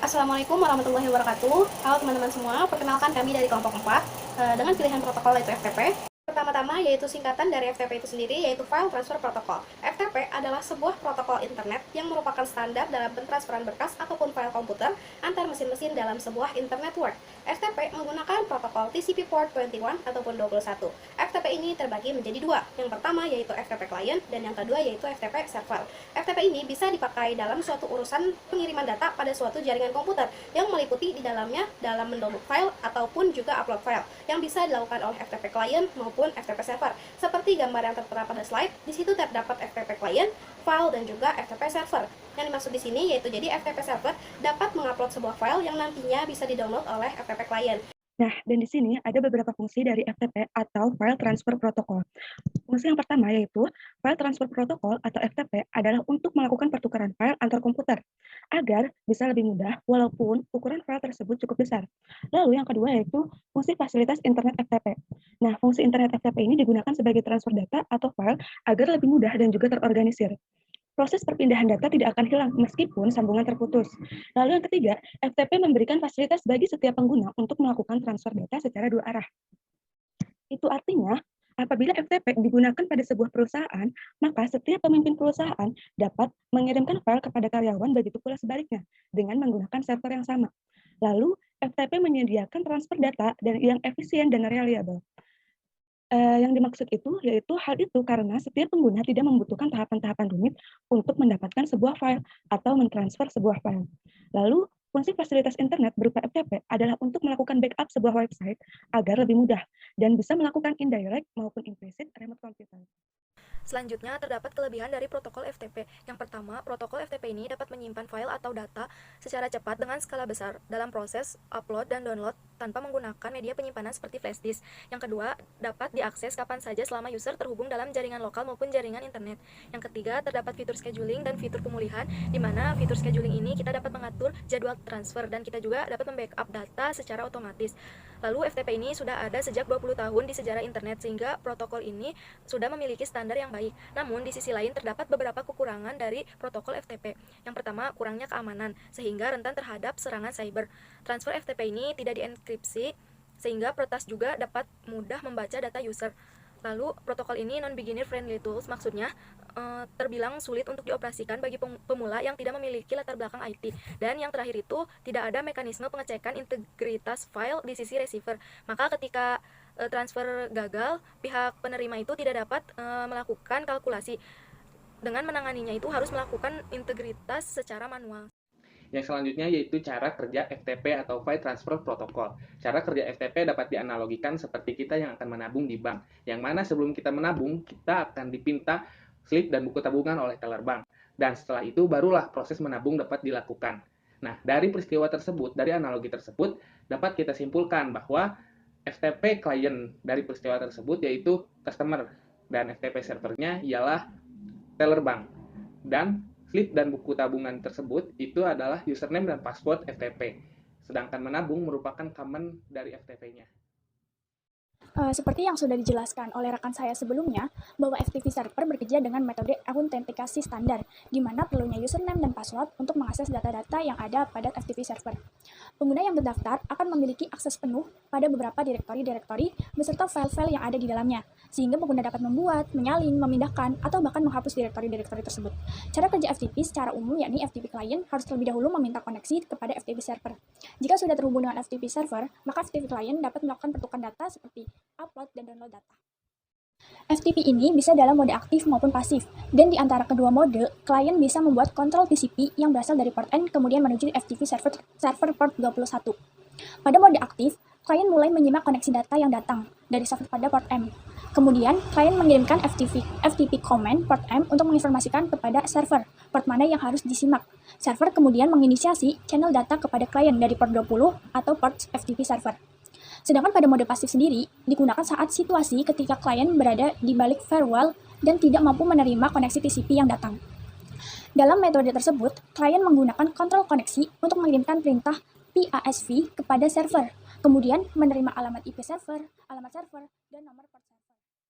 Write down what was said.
Assalamualaikum warahmatullahi wabarakatuh. Halo teman-teman semua, perkenalkan kami dari kelompok 4 dengan pilihan protokol yaitu FTP. Pertama-tama yaitu singkatan dari FTP itu sendiri, yaitu File Transfer Protocol. FTP adalah sebuah protokol internet yang merupakan standar dalam pentransferan berkas ataupun file komputer antar mesin-mesin dalam sebuah internet network. FTP menggunakan protokol TCP port 21 ataupun 21. FTP ini terbagi menjadi dua. Yang pertama yaitu FTP client dan yang kedua yaitu FTP server. FTP ini bisa dipakai dalam suatu urusan pengiriman data pada suatu jaringan komputer yang meliputi di dalamnya dalam mendownload file ataupun juga upload file yang bisa dilakukan oleh FTP client maupun FTP server. Seperti gambar yang tertera pada slide, di situ terdapat FTP client, file dan juga FTP server. Yang dimaksud di sini yaitu jadi FTP server dapat mengupload sebuah file yang nantinya bisa di-download oleh FTP client. Nah, dan di sini ada beberapa fungsi dari FTP atau File Transfer Protocol. Fungsi yang pertama yaitu File Transfer Protocol atau FTP adalah untuk melakukan pertukaran file antar komputer agar bisa lebih mudah walaupun ukuran file tersebut cukup besar. Lalu yang kedua yaitu fungsi fasilitas internet FTP. Nah, fungsi internet FTP ini digunakan sebagai transfer data atau file agar lebih mudah dan juga terorganisir. Proses perpindahan data tidak akan hilang meskipun sambungan terputus. Lalu yang ketiga, FTP memberikan fasilitas bagi setiap pengguna untuk melakukan transfer data secara dua arah. Itu artinya, apabila FTP digunakan pada sebuah perusahaan, maka setiap pemimpin perusahaan dapat mengirimkan file kepada karyawan, begitu pula sebaliknya, dengan menggunakan server yang sama. Lalu, FTP menyediakan transfer data yang efisien dan reliable. Yang dimaksud itu yaitu hal itu karena setiap pengguna tidak membutuhkan tahapan-tahapan rumit untuk mendapatkan sebuah file atau mentransfer sebuah file. Lalu, fungsi fasilitas internet berupa FTP adalah untuk melakukan backup sebuah website agar lebih mudah dan bisa melakukan indirect maupun implicit remote computer. Selanjutnya, terdapat kelebihan dari protokol FTP. Yang pertama, protokol FTP ini dapat menyimpan file atau data secara cepat dengan skala besar dalam proses upload dan download tanpa menggunakan media penyimpanan seperti flash disk. Yang kedua, dapat diakses kapan saja selama user terhubung dalam jaringan lokal maupun jaringan internet. Yang ketiga, terdapat fitur scheduling dan fitur pemulihan, di mana fitur scheduling ini kita dapat mengatur jadwal transfer dan kita juga dapat membackup data secara otomatis. Lalu, FTP ini sudah ada sejak 20 tahun di sejarah internet, sehingga protokol ini sudah memiliki standar yang baik. Namun, di sisi lain terdapat beberapa kekurangan dari protokol FTP. Yang pertama, kurangnya keamanan, sehingga rentan terhadap serangan cyber. Transfer FTP ini tidak dienkripsi, sehingga peretas juga dapat mudah membaca data user. Lalu, protokol ini non-beginner friendly tools, maksudnya terbilang sulit untuk dioperasikan bagi pemula yang tidak memiliki latar belakang IT. Dan yang terakhir itu, tidak ada mekanisme pengecekan integritas file di sisi receiver. Maka ketika transfer gagal, pihak penerima itu tidak dapat melakukan kalkulasi. Dengan menanganinya itu harus melakukan integritas secara manual. Yang selanjutnya yaitu cara kerja FTP atau File Transfer Protocol. Cara kerja FTP dapat dianalogikan seperti kita yang akan menabung di bank, yang mana sebelum kita menabung, kita akan dipinta slip dan buku tabungan oleh teller bank. Dan setelah itu barulah proses menabung dapat dilakukan. Nah, dari peristiwa tersebut, dari analogi tersebut, dapat kita simpulkan bahwa FTP client dari peristiwa tersebut yaitu customer, dan FTP servernya ialah teller bank. Dan slip dan buku tabungan tersebut itu adalah username dan password FTP. Sedangkan menabung merupakan common dari FTP-nya. Seperti yang sudah dijelaskan oleh rekan saya sebelumnya, bahwa FTP server bekerja dengan metode autentikasi standar, di mana perlunya username dan password untuk mengakses data-data yang ada pada FTP server. Pengguna yang terdaftar akan memiliki akses penuh pada beberapa direktori-direktori beserta file-file yang ada di dalamnya, sehingga pengguna dapat membuat, menyalin, memindahkan, atau bahkan menghapus direktori-direktori tersebut. Cara kerja FTP secara umum, yakni FTP client harus terlebih dahulu meminta koneksi kepada FTP server. Jika sudah terhubung dengan FTP server, maka FTP client dapat melakukan pertukaran data seperti upload dan download data. FTP ini bisa dalam mode aktif maupun pasif, dan di antara kedua mode, klien bisa membuat kontrol TCP yang berasal dari port N kemudian menuju FTP server port 21. Pada mode aktif, klien mulai menyimak koneksi data yang datang dari server pada port M. Kemudian, klien mengirimkan FTP command port M untuk menginformasikan kepada server port mana yang harus disimak. Server kemudian menginisiasi channel data kepada klien dari port 20 atau port FTP server. Sedangkan pada mode pasif sendiri, digunakan saat situasi ketika klien berada di balik firewall dan tidak mampu menerima koneksi TCP yang datang. Dalam metode tersebut, klien menggunakan kontrol koneksi untuk mengirimkan perintah PASV kepada server, kemudian menerima alamat IP server, alamat server, dan nomor port server.